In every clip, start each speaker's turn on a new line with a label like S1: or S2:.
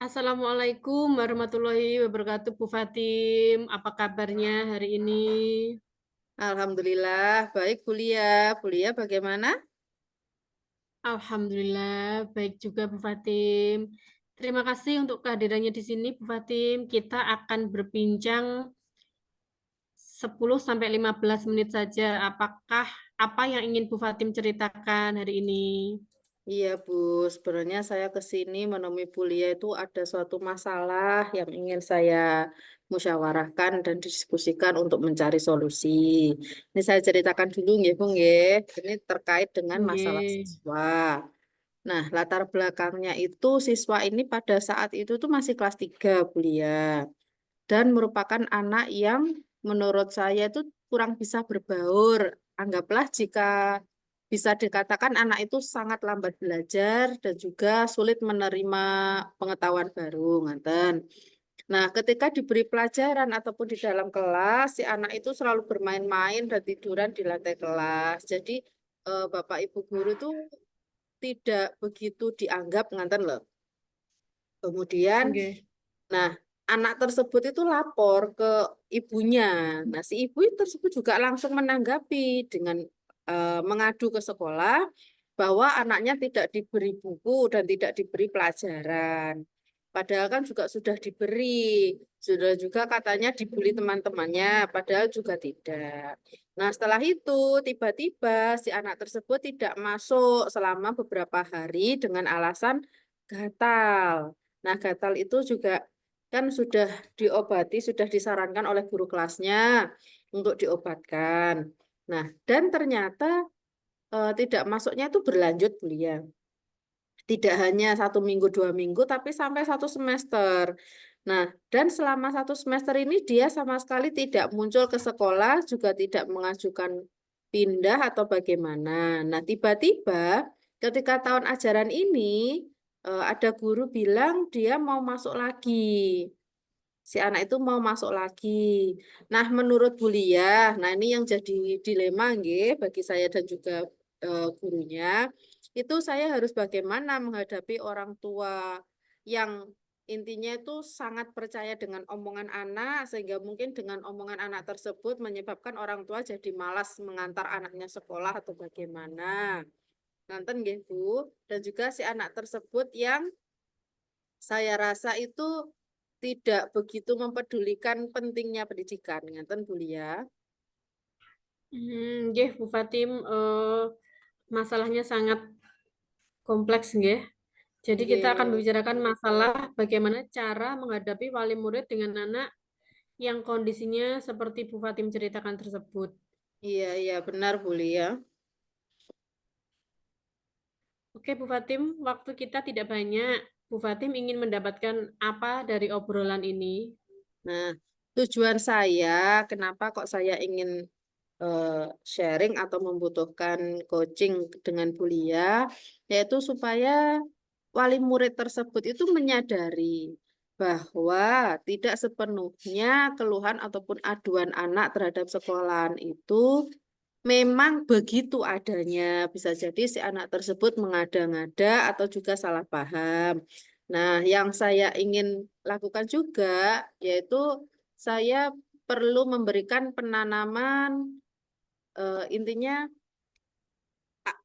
S1: Assalamualaikum warahmatullahi wabarakatuh, Bu Fatim. Apa kabarnya hari ini?
S2: Alhamdulillah, baik Bulia. Bulia bagaimana?
S1: Alhamdulillah, baik juga Bu Fatim. Terima kasih untuk kehadirannya di sini, Bu Fatim. Kita akan berbincang 10 sampai 15 menit saja. Apakah apa yang ingin Bu Fatim ceritakan hari ini?
S2: Iya Bu, sebenarnya saya ke sini menemui Bulia itu ada suatu masalah yang ingin saya musyawarahkan dan diskusikan untuk mencari solusi. Ini saya ceritakan dulu nggih Bu nggih. Ini terkait dengan masalah
S1: Nggih.
S2: siswa. Nah, latar belakangnya itu siswa ini pada saat itu tuh masih kelas 3 Bulia. Dan merupakan anak yang menurut saya itu kurang bisa berbaur. Anggaplah jika bisa dikatakan anak itu sangat lambat belajar dan juga sulit menerima pengetahuan baru, ngaten. Nah, ketika diberi pelajaran ataupun di dalam kelas, si anak itu selalu bermain-main dan tiduran di lantai kelas. Jadi, Bapak Ibu guru itu tidak begitu dianggap, ngaten loh. Kemudian
S1: Nggih.
S2: nah, anak tersebut itu lapor ke ibunya. Nah, si ibu tersebut juga langsung menanggapi dengan mengadu ke sekolah bahwa anaknya tidak diberi buku dan tidak diberi pelajaran. Padahal kan juga sudah diberi, sudah juga katanya dibully teman-temannya, padahal juga tidak. Nah, setelah itu tiba-tiba si anak tersebut tidak masuk selama beberapa hari dengan alasan gatal. Nah, gatal itu juga kan sudah diobati, sudah disarankan oleh guru kelasnya untuk diobatkan. Nah, dan ternyata tidak masuknya itu berlanjut kuliah. Tidak hanya 1 minggu, 2 minggu, tapi sampai 1 semester. Nah, dan selama 1 semester ini dia sama sekali tidak muncul ke sekolah, juga tidak mengajukan pindah atau bagaimana. Nah, tiba-tiba ketika tahun ajaran ini ada guru bilang dia mau masuk lagi. Si anak itu mau masuk lagi. Nah, menurut Buliah, nah ini yang jadi dilema nggih bagi saya dan juga gurunya, itu saya harus bagaimana menghadapi orang tua yang intinya itu sangat percaya dengan omongan anak sehingga mungkin dengan omongan anak tersebut menyebabkan orang tua jadi malas mengantar anaknya sekolah atau bagaimana. Nanten nggih Bu, dan juga si anak tersebut yang saya rasa itu tidak begitu mempedulikan pentingnya pendidikan, ngeten Bu Lia.
S1: Nggih, Bu Fatim, masalahnya sangat kompleks nggih. Jadi kita akan
S2: Nggih.
S1: membicarakan masalah bagaimana cara menghadapi wali murid dengan anak yang kondisinya seperti Bu Fatim ceritakan tersebut.
S2: Iya iya benar Bu Lia.
S1: Oke, Bu Fatim, waktu kita tidak banyak. Bu Fatim ingin mendapatkan apa dari obrolan ini?
S2: Nah, tujuan saya kenapa kok saya ingin sharing atau membutuhkan coaching dengan Bu Lia, yaitu supaya wali murid tersebut itu menyadari bahwa tidak sepenuhnya keluhan ataupun aduan anak terhadap sekolahan itu memang begitu adanya. Bisa jadi si anak tersebut mengada-ngada atau juga salah paham. Nah, yang saya ingin lakukan juga yaitu saya perlu memberikan penanaman intinya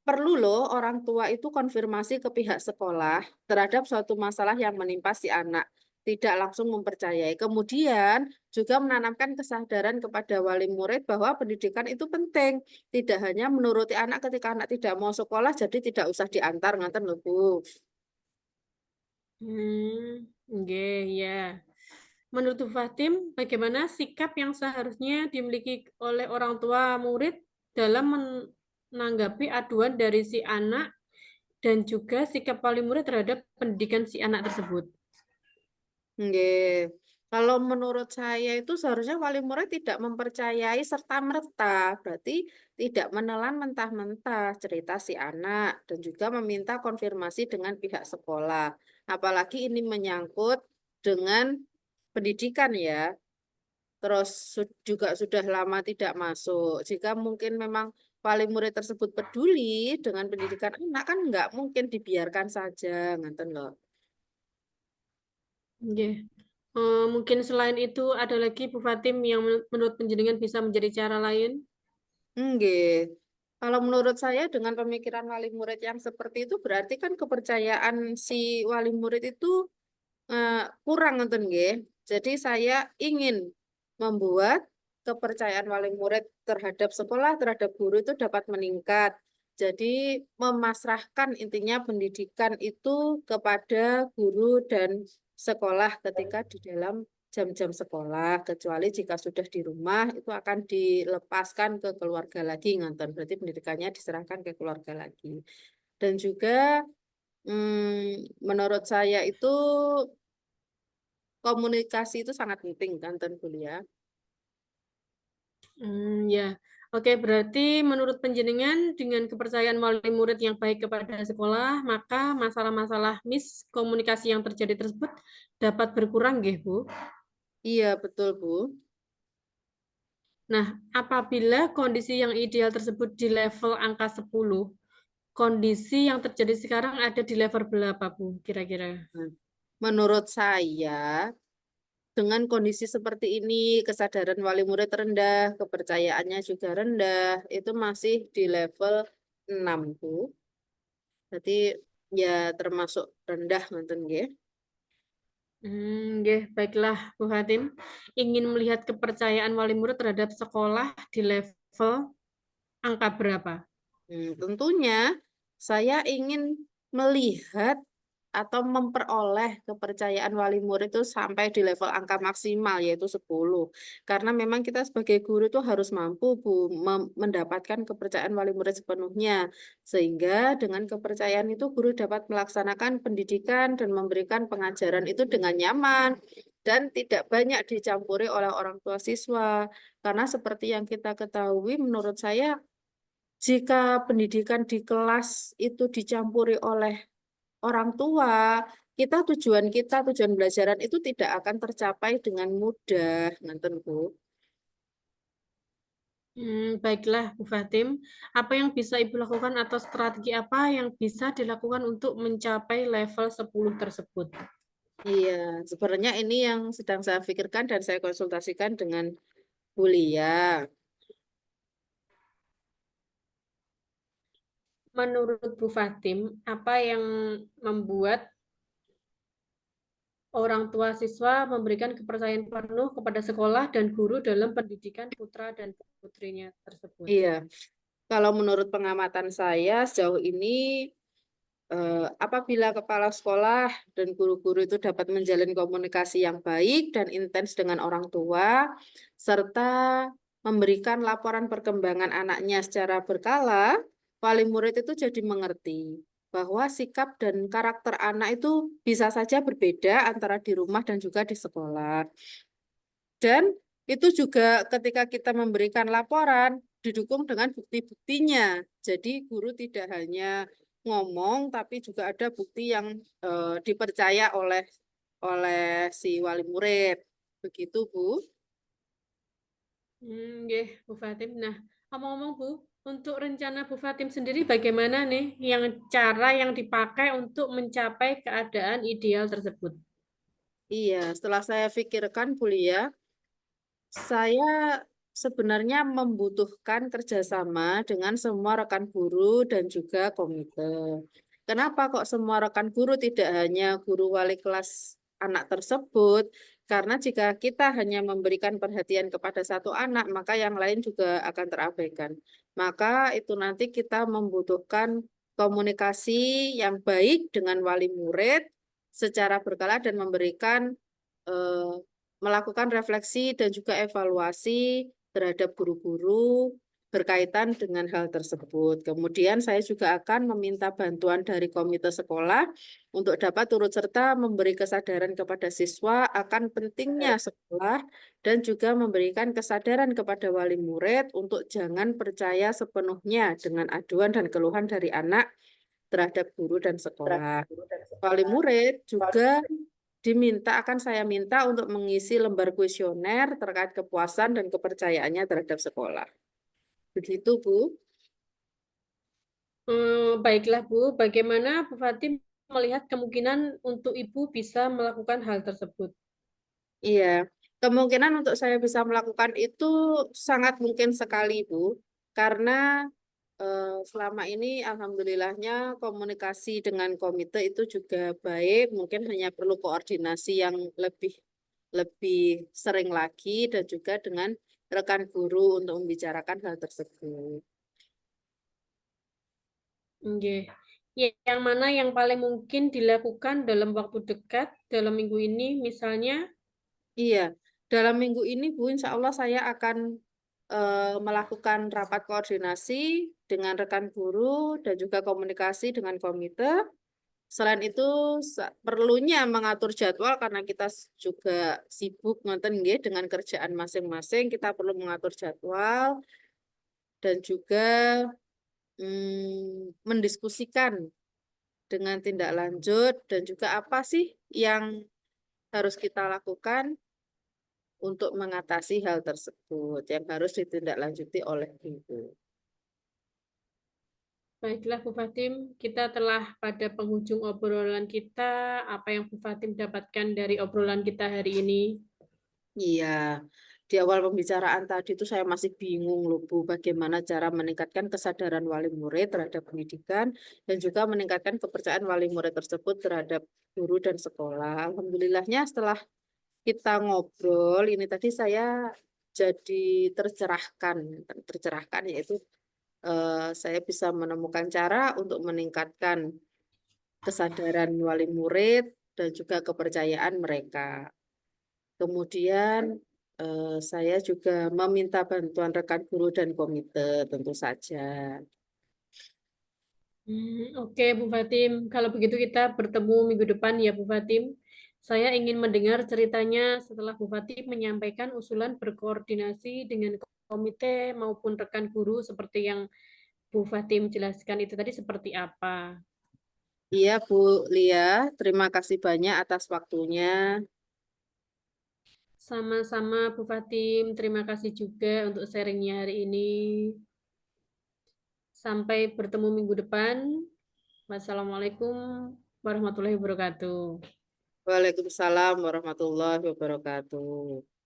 S2: perlu loh orang tua itu konfirmasi ke pihak sekolah terhadap suatu masalah yang menimpa si anak. Tidak langsung mempercayai. Kemudian juga menanamkan kesadaran kepada wali murid bahwa pendidikan itu penting. Tidak hanya menuruti anak ketika anak tidak mau sekolah, jadi tidak usah diantar, ngaten lho Bu.
S1: Nggih, ya. Menurut Bu Fatim, bagaimana sikap yang seharusnya dimiliki oleh orang tua murid dalam menanggapi aduan dari si anak dan juga sikap wali murid terhadap pendidikan si anak tersebut?
S2: Nggih. Kalau menurut saya itu seharusnya wali murid tidak mempercayai serta-merta, berarti tidak menelan mentah-mentah cerita si anak dan juga meminta konfirmasi dengan pihak sekolah. Apalagi ini menyangkut dengan pendidikan ya. Terus juga sudah lama tidak masuk. Jika mungkin memang wali murid tersebut peduli dengan pendidikan anak kan nggak mungkin dibiarkan saja, nganten loh.
S1: Nggih. Mungkin selain itu ada lagi Bu Fatim yang menurut penjenengan bisa menjadi cara lain?
S2: Nggih. Kalau menurut saya dengan pemikiran wali murid yang seperti itu berarti kan kepercayaan si wali murid itu kurang ngoten nggih. Jadi saya ingin membuat kepercayaan wali murid terhadap sekolah, terhadap guru itu dapat meningkat. Jadi memasrahkan intinya pendidikan itu kepada guru dan sekolah ketika di dalam jam-jam sekolah, kecuali jika sudah di rumah itu akan dilepaskan ke keluarga lagi ngoten. Berarti pendidikannya diserahkan ke keluarga lagi. Dan juga menurut saya itu komunikasi itu sangat penting kan kuliah.
S1: Ya. Oke, berarti menurut penjenengan dengan kepercayaan wali murid yang baik kepada sekolah, maka masalah-masalah miskomunikasi yang terjadi tersebut dapat berkurang, nggih, Bu.
S2: Iya, betul, Bu.
S1: Nah, apabila kondisi yang ideal tersebut di level angka 10, kondisi yang terjadi sekarang ada di level berapa, Bu, kira-kira?
S2: Nah, menurut saya, dengan kondisi seperti ini, kesadaran wali murid rendah, kepercayaannya juga rendah, itu masih di level 6, Bu. Berarti ya termasuk rendah ngoten nggih.
S1: Nggih, baiklah, Bu Hatim. Ingin melihat kepercayaan wali murid terhadap sekolah di level angka berapa?
S2: Tentunya saya ingin melihat atau memperoleh kepercayaan wali murid itu sampai di level angka maksimal yaitu 10. Karena memang kita sebagai guru itu harus mampu Bu mendapatkan kepercayaan wali murid sepenuhnya. Sehingga dengan kepercayaan itu guru dapat melaksanakan pendidikan dan memberikan pengajaran itu dengan nyaman dan tidak banyak dicampuri oleh orang tua siswa. Karena seperti yang kita ketahui menurut saya jika pendidikan di kelas itu dicampuri oleh orang tua, tujuan belajaran itu tidak akan tercapai dengan mudah, ngoten Bu.
S1: Baiklah, Bu Fatim. Apa yang bisa Ibu lakukan atau strategi apa yang bisa dilakukan untuk mencapai level 10 tersebut?
S2: Iya, sebenarnya ini yang sedang saya pikirkan dan saya konsultasikan dengan Bulia.
S1: Menurut Bu Fatim, apa yang membuat orang tua siswa memberikan kepercayaan penuh kepada sekolah dan guru dalam pendidikan putra dan putrinya tersebut?
S2: Iya, kalau menurut pengamatan saya sejauh ini apabila kepala sekolah dan guru-guru itu dapat menjalin komunikasi yang baik dan intens dengan orang tua, serta memberikan laporan perkembangan anaknya secara berkala, wali murid itu jadi mengerti bahwa sikap dan karakter anak itu bisa saja berbeda antara di rumah dan juga di sekolah. Dan itu juga ketika kita memberikan laporan, didukung dengan bukti-buktinya. Jadi guru tidak hanya ngomong, tapi juga ada bukti yang dipercaya oleh si wali murid. Begitu, Bu.
S1: Nggih, Bu Fatim. Nah, ngomong-ngomong Bu, untuk rencana Bu Fatim sendiri bagaimana nih yang cara yang dipakai untuk mencapai keadaan ideal tersebut?
S2: Iya, setelah saya pikirkan, Bu Lia, saya sebenarnya membutuhkan kerjasama dengan semua rekan guru dan juga komite. Kenapa kok semua rekan guru tidak hanya guru wali kelas anak tersebut? Karena jika kita hanya memberikan perhatian kepada satu anak, maka yang lain juga akan terabaikan. Maka itu nanti kita membutuhkan komunikasi yang baik dengan wali murid secara berkala dan memberikan eh, melakukan refleksi dan juga evaluasi terhadap guru-guru berkaitan dengan hal tersebut. Kemudian saya juga akan meminta bantuan dari komite sekolah untuk dapat turut serta memberi kesadaran kepada siswa akan pentingnya sekolah dan juga memberikan kesadaran kepada wali murid untuk jangan percaya sepenuhnya dengan aduan dan keluhan dari anak terhadap guru dan sekolah. Wali murid juga akan saya minta untuk mengisi lembar kuesioner terkait kepuasan dan kepercayaannya terhadap sekolah. Begitu, Bu.
S1: Baiklah Bu, bagaimana Bu Fatim melihat kemungkinan untuk Ibu bisa melakukan hal tersebut?
S2: Iya, kemungkinan untuk saya bisa melakukan itu sangat mungkin sekali, Bu, karena selama ini alhamdulillahnya komunikasi dengan komite itu juga baik, mungkin hanya perlu koordinasi yang lebih lebih sering lagi dan juga dengan rekan guru untuk membicarakan hal tersebut.
S1: Nggih. Yang mana yang paling mungkin dilakukan dalam waktu dekat, dalam minggu ini misalnya?
S2: Iya, dalam minggu ini Bu, insya Allah saya akan melakukan rapat koordinasi dengan rekan guru dan juga komunikasi dengan komite. Selain itu, perlunya mengatur jadwal karena kita juga sibuk ngoten nggih dengan kerjaan masing-masing, kita perlu mengatur jadwal dan juga mendiskusikan dengan tindak lanjut dan juga apa sih yang harus kita lakukan untuk mengatasi hal tersebut yang harus ditindaklanjuti oleh ibu.
S1: Baiklah Bu Fatim, kita telah pada penghujung obrolan kita. Apa yang Bu Fatim dapatkan dari obrolan kita hari ini?
S2: Iya, di awal pembicaraan tadi itu saya masih bingung loh Bu, bagaimana cara meningkatkan kesadaran wali murid terhadap pendidikan dan juga meningkatkan kepercayaan wali murid tersebut terhadap guru dan sekolah. Alhamdulillahnya setelah kita ngobrol ini tadi saya jadi tercerahkan yaitu saya bisa menemukan cara untuk meningkatkan kesadaran wali murid dan juga kepercayaan mereka. Kemudian saya juga meminta bantuan rekan guru dan komite tentu saja.
S1: Oke, Bu Fatim. Kalau begitu kita bertemu minggu depan ya, Bu Fatim. Saya ingin mendengar ceritanya setelah Bu Fatim menyampaikan usulan berkoordinasi dengan komite maupun rekan guru seperti yang Bu Fatim jelaskan itu tadi seperti apa.
S2: Iya Bu Lia, terima kasih banyak atas waktunya.
S1: Sama-sama Bu Fatim, terima kasih juga untuk sharingnya hari ini. Sampai bertemu minggu depan. Wassalamualaikum warahmatullahi wabarakatuh.
S2: Waalaikumsalam warahmatullahi wabarakatuh.